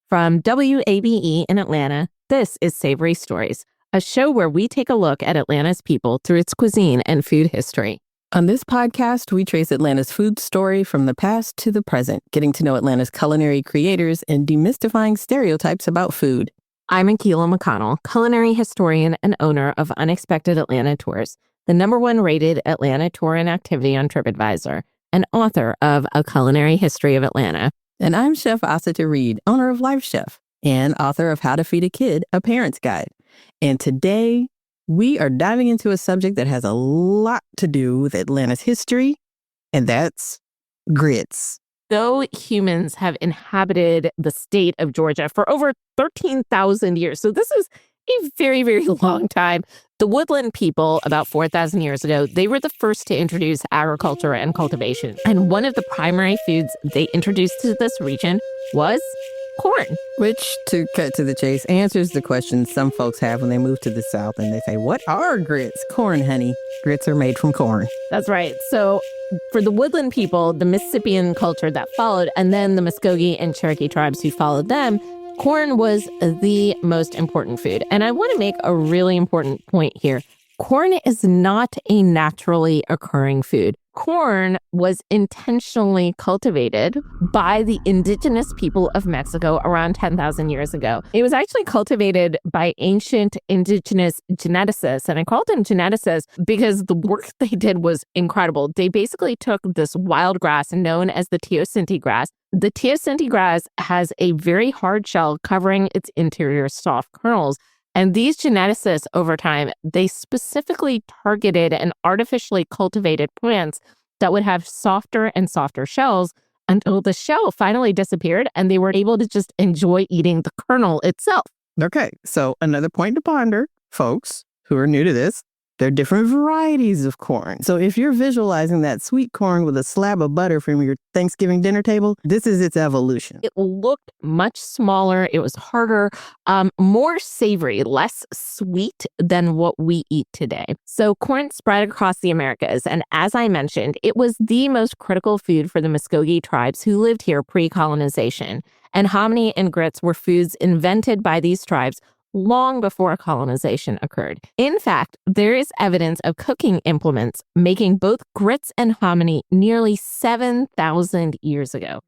From WABE in Atlanta, this is Savory Stories, a show where we take a look at Atlanta's people through its cuisine and food history. On this podcast, we trace Atlanta's food story from the past to the present, getting to know Atlanta's culinary creators and demystifying stereotypes about food. I'm Akila McConnell, culinary historian and owner of Unexpected Atlanta Tours, the #1 rated Atlanta tour and activity on TripAdvisor, and author of A Culinary History of Atlanta. And I'm Chef Asata Reid, owner of Life Chef, and author of How to Feed a Kid, A Parent's Guide. And today, we are diving into a subject that has a lot to do with Atlanta's history, and that's grits. Though humans have inhabited the state of Georgia for over 13,000 years, so this is a very, very long time, the woodland people, about 4,000 years ago, they were the first to introduce agriculture and cultivation. And one of the primary foods they introduced to this region was corn. Which, to cut to the chase, answers the question some folks have when they move to the South and they say, what are grits? Corn, honey. Grits are made from corn. That's right. So for the woodland people, the Mississippian culture that followed, and then the Muskogee and Cherokee tribes who followed them, corn was the most important food. And I want to make a really important point here. Corn is not a naturally occurring food. Corn was intentionally cultivated by the indigenous people of Mexico around 10,000 years ago. It was actually cultivated by ancient indigenous geneticists. And I called them geneticists because the work they did was incredible. They basically took this wild grass known as the teosinte grass. The teosinte grass has a very hard shell covering its interior soft kernels. And these geneticists, over time, they specifically targeted and artificially cultivated plants that would have softer and softer shells until the shell finally disappeared and they were able to just enjoy eating the kernel itself. Okay, so another point to ponder, folks who are new to this, there are different varieties of corn. So if you're visualizing that sweet corn with a slab of butter from your Thanksgiving dinner table, this is its evolution. It looked much smaller. It was harder, more savory, less sweet than what we eat today. So corn spread across the Americas. And as I mentioned, it was the most critical food for the Muskogee tribes who lived here pre-colonization. And hominy and grits were foods invented by these tribes long before colonization occurred. In fact, there is evidence of cooking implements making both grits and hominy nearly 7,000 years ago.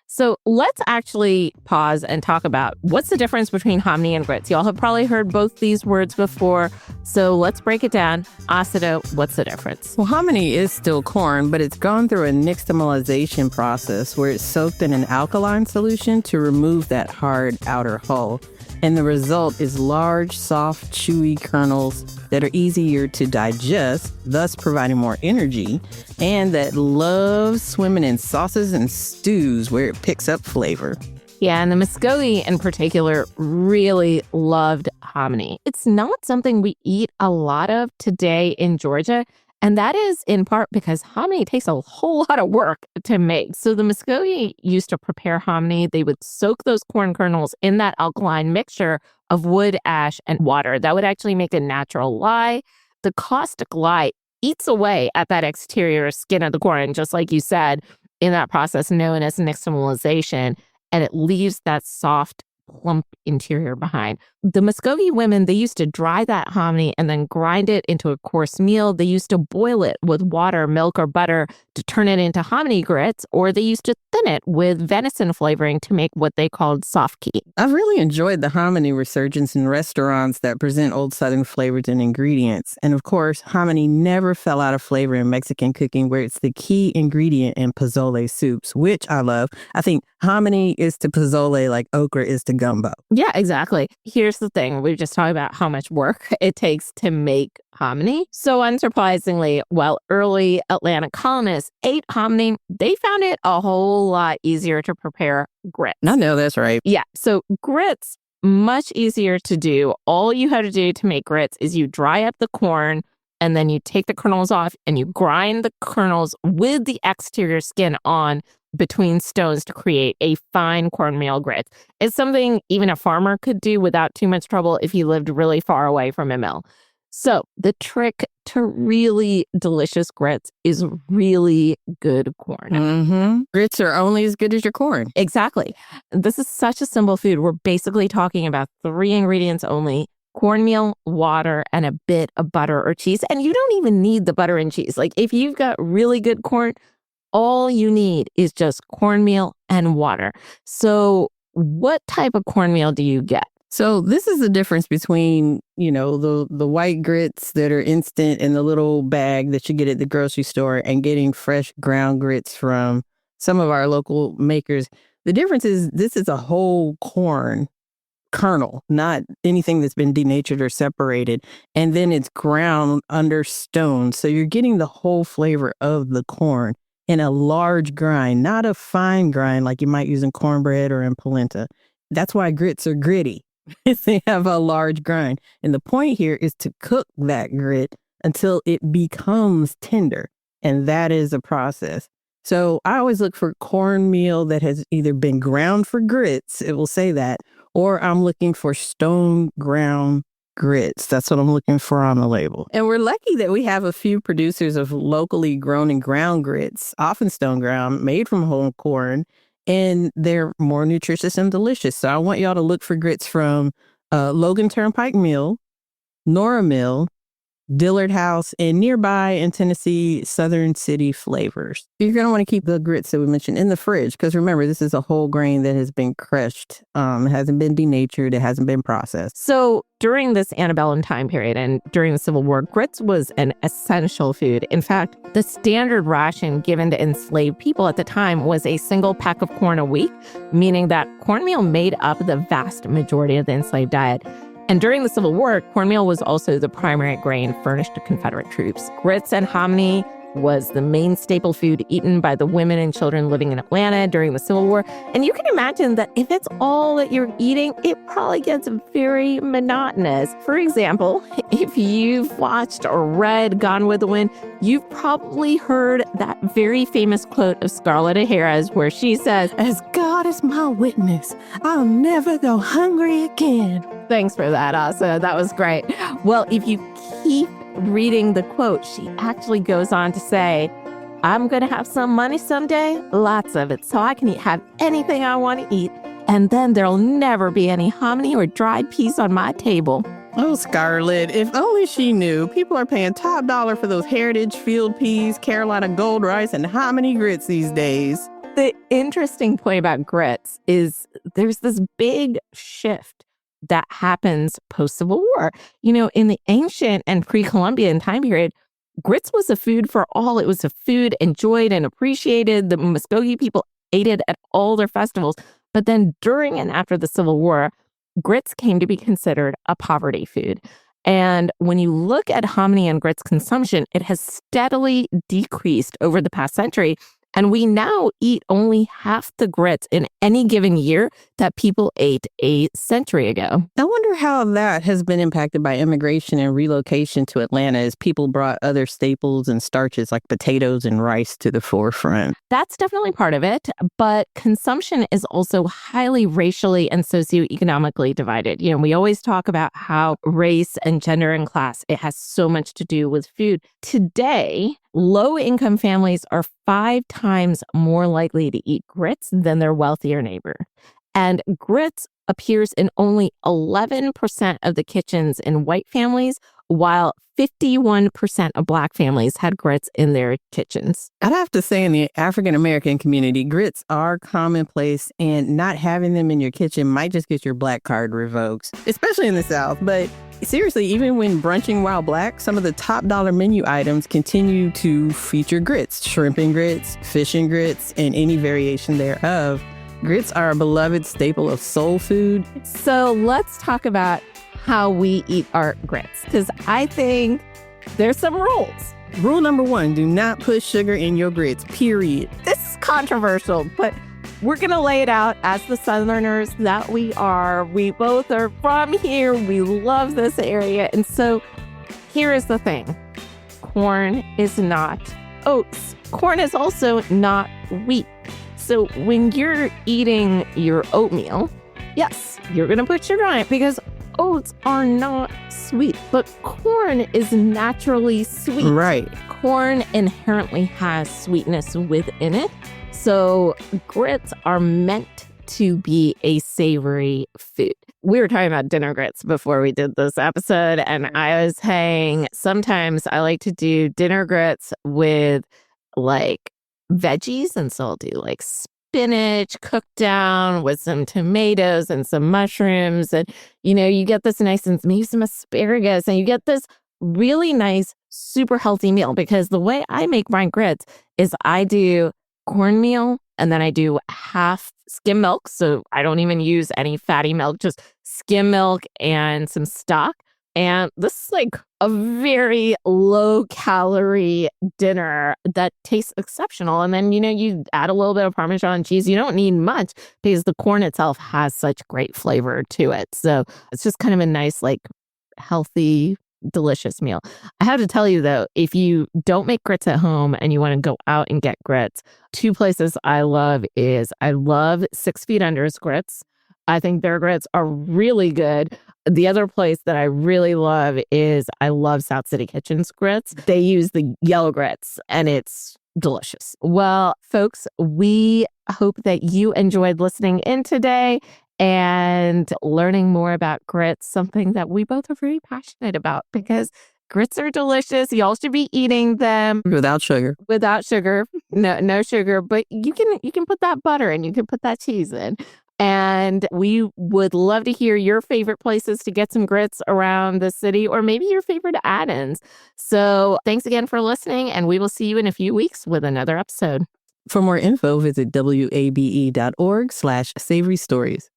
So let's actually pause and talk about what's the difference between hominy and grits. Y'all have probably heard both these words before, so let's break it down. Asata, what's the difference? Well, hominy is still corn, but it's gone through a nixtamalization process where it's soaked in an alkaline solution to remove that hard outer hull. And the result is large, soft, chewy kernels that are easier to digest, thus providing more energy, and that love swimming in sauces and stews where it picks up flavor. Yeah, and the Muskogee in particular really loved hominy. It's not something we eat a lot of today in Georgia, and that is in part because hominy takes a whole lot of work to make. So the Muskogee used to prepare hominy. They would soak those corn kernels in that alkaline mixture of wood, ash, and water. That would actually make a natural lye. The caustic lye eats away at that exterior skin of the corn, just like you said, in that process known as nixtamalization, and it leaves that soft, plump interior behind. The Muskogee women, they used to dry that hominy and then grind it into a coarse meal. They used to boil it with water, milk, or butter to turn it into hominy grits, or they used to thin it with venison flavoring to make what they called soft key. I've really enjoyed the hominy resurgence in restaurants that present old Southern flavors and ingredients. And of course, hominy never fell out of flavor in Mexican cooking, where it's the key ingredient in pozole soups, which I love. I think hominy is to pozole like okra is to gumbo. Yeah, exactly. Here's the thing. We've just talked about how much work it takes to make hominy. So unsurprisingly, while early Atlanta colonists ate hominy, they found it a whole lot easier to prepare grits. I know that's right. Yeah. So grits, much easier to do. All you have to do to make grits is you dry up the corn and then you take the kernels off and you grind the kernels with the exterior skin on between stones to create a fine cornmeal grit. It's something even a farmer could do without too much trouble if he lived really far away from a mill. So the trick to really delicious grits is really good corn. Mm-hmm. Grits are only as good as your corn. Exactly. This is such a simple food. We're basically talking about 3 ingredients only: cornmeal, water, and a bit of butter or cheese. And you don't even need the butter and cheese. Like if you've got really good corn, all you need is just cornmeal and water. So what type of cornmeal do you get? So this is the difference between, the white grits that are instant in the little bag that you get at the grocery store and getting fresh ground grits from some of our local makers. The difference is this is a whole corn kernel, not anything that's been denatured or separated. And then it's ground under stone. So you're getting the whole flavor of the corn in a large grind, not a fine grind like you might use in cornbread or in polenta. That's why grits are gritty. They have a large grind. And the point here is to cook that grit until it becomes tender. And that is a process. So I always look for cornmeal that has either been ground for grits, it will say that, or I'm looking for stone ground grits. That's what I'm looking for on the label. And we're lucky that we have a few producers of locally grown and ground grits, often stone ground, made from whole corn. And they're more nutritious and delicious. So I want y'all to look for grits from Logan Turnpike Mill, Nora Mill, Dillard House, and nearby in Tennessee, Southern City Flavors. You're going to want to keep the grits that we mentioned in the fridge because remember, this is a whole grain that has been crushed. It hasn't been denatured. It hasn't been processed. So during this antebellum time period and during the Civil War, grits was an essential food. In fact, the standard ration given to enslaved people at the time was a single peck of corn a week, meaning that cornmeal made up the vast majority of the enslaved diet. And during the Civil War, cornmeal was also the primary grain furnished to Confederate troops. Grits and hominy was the main staple food eaten by the women and children living in Atlanta during the Civil War. And you can imagine that if it's all that you're eating, it probably gets very monotonous. For example, if you've watched or read Gone with the Wind, you've probably heard that very famous quote of Scarlett O'Hara's where she says, "As God is my witness, I'll never go hungry again." Thanks for that, Asa. That was great. Well, if you keep reading the quote, she actually goes on to say, "I'm going to have some money someday, lots of it, so I can have anything I want to eat. And then there'll never be any hominy or dried peas on my table." Oh, Scarlett, if only she knew. People are paying top dollar for those heritage field peas, Carolina gold rice, and hominy grits these days. The interesting point about grits is there's this big shift that happens post-Civil War. In the ancient and pre-Columbian time period, grits was a food for all. It was a food enjoyed and appreciated. The Muskogee people ate it at all their festivals. But then during and after the Civil War, grits came to be considered a poverty food. And when you look at hominy and grits consumption, it has steadily decreased over the past century. And we now eat only half the grits in any given year that people ate a century ago. I wonder how that has been impacted by immigration and relocation to Atlanta as people brought other staples and starches like potatoes and rice to the forefront. That's definitely part of it, but consumption is also highly racially and socioeconomically divided. We always talk about how race and gender and class, it has so much to do with food. Today, low-income families are 5 times more likely to eat grits than their wealthier neighbor. And grits appears in only 11% of the kitchens in white families, while 51% of Black families had grits in their kitchens. I'd have to say in the African-American community, grits are commonplace, and not having them in your kitchen might just get your Black card revoked, especially in the South. But seriously, even when brunching while Black, some of the top dollar menu items continue to feature grits, shrimp and grits, fish and grits, and any variation thereof. Grits are a beloved staple of soul food. So let's talk about how we eat our grits, because I think there's some rules. Rule number 1, do not put sugar in your grits, period. This is controversial, but we're going to lay it out as the Southerners that we are. We both are from here. We love this area. And so here is the thing. Corn is not oats. Corn is also not wheat. So when you're eating your oatmeal, yes, you're going to put sugar on it because oats are not sweet, but corn is naturally sweet. Right. Corn inherently has sweetness within it. So grits are meant to be a savory food. We were talking about dinner grits before we did this episode, and I was saying sometimes I like to do dinner grits with like veggies, and so I'll do like spinach cooked down with some tomatoes and some mushrooms, and you get this nice, and maybe some asparagus, and you get this really nice, super healthy meal. Because the way I make my grits is I do cornmeal, and then I do half skim milk. So I don't even use any fatty milk, just skim milk and some stock. And this is like a very low calorie dinner that tastes exceptional. And then, you add a little bit of Parmesan cheese. You don't need much because the corn itself has such great flavor to it. So it's just kind of a nice, like, healthy, delicious meal. I have to tell you, though, if you don't make grits at home and you want to go out and get grits, two places I love is I love 6 Feet Under's grits. I think their grits are really good. The other place that I really love is I love South City Kitchen's grits. They use the yellow grits and it's delicious. Well, folks, we hope that you enjoyed listening in today and learning more about grits, something that we both are very passionate about because grits are delicious. Y'all should be eating them Without sugar. Without sugar. No sugar, but you can put that butter in, you can put that cheese in. And we would love to hear your favorite places to get some grits around the city, or maybe your favorite add-ins. So thanks again for listening, and we will see you in a few weeks with another episode. For more info, visit wabe.org/savory stories.